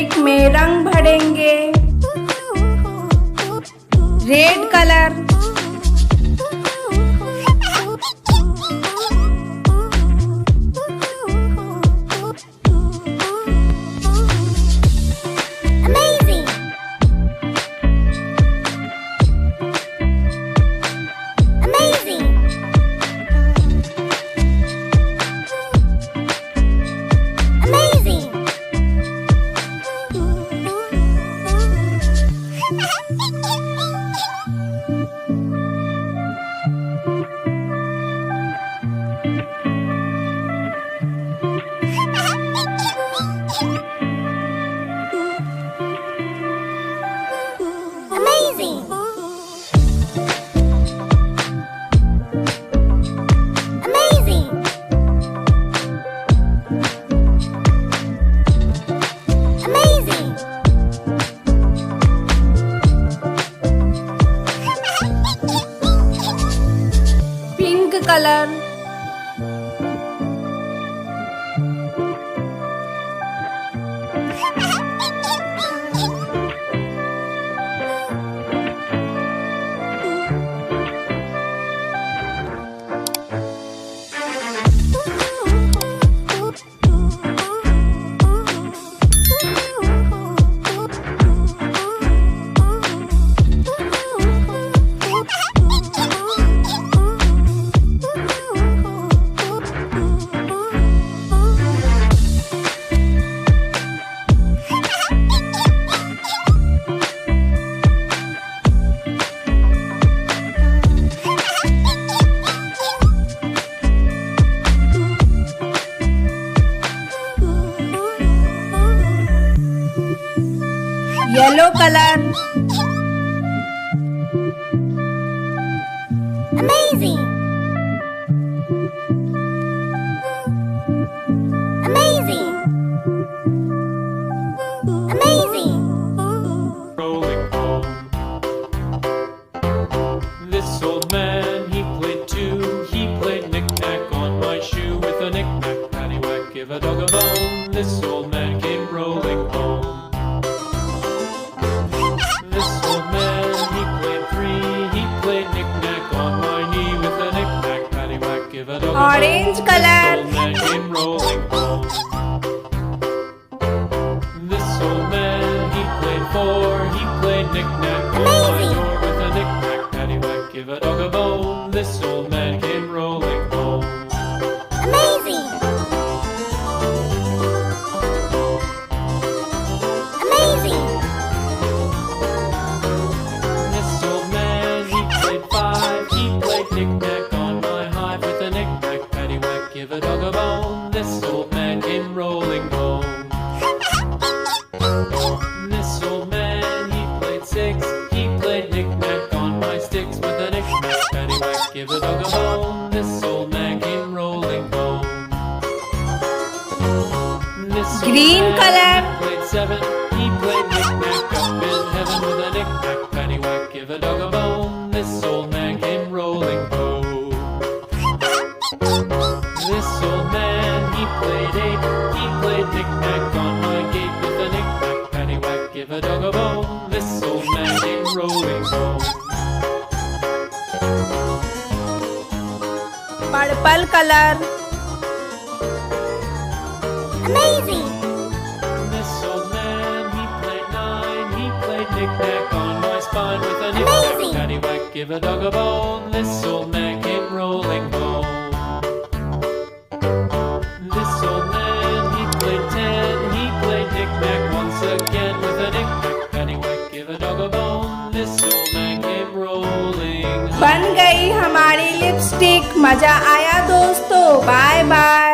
Lipstick में रंग भरेंगे। Red colour, colour, yellow colour, Amazing! Amazing! Amazing! Rolling home. This old man, he played too. He played knick-knack on my shoe with a knick-knack, paddywhack, give a dog a bone. This old man came rolling home. This old man, he played three. He played knick-knack on my knee with a knick-knack, paddywhack, give a dog a bone. Orange color. This old man came rolling home. This old man, he played four. He played knick-knack on my door with a knick-knack, paddywhack, give a dog a bone. This old man came rolling home. Amazing! Amazing! This old man, he played five. He played knick-knack on my hive with a knick-knack, paddywhack, give a dog a bone. This old man came rolling home. This old man, he played six. He played knick-knack on my sticks with a knick-knack, paddywhack, give a dog a bone. This old man came rolling home. This old Green man, color. he played seven. He played knick-knack up in heaven with a knick-knack, paddywhack, give a dog a bone. This old man came rolling home. This old man, he played eight. He played knick-knack on my gate with a knick-knack, paddywhack, give a dog a bone. This old man came rolling home. Purple colour, Amazing! This old man, he played nine. He played knick-knack on my spine with a knick-knack, Amazing. paddywhack, give a dog a bone. This old man came rolling home. This old man, he played ten. He played knick-knack once again with a knick-knack, paddywhack, give a dog a bone. This old man came rolling home. बन गई हमारी lipstick. मजा आया दोस्तों, bye bye.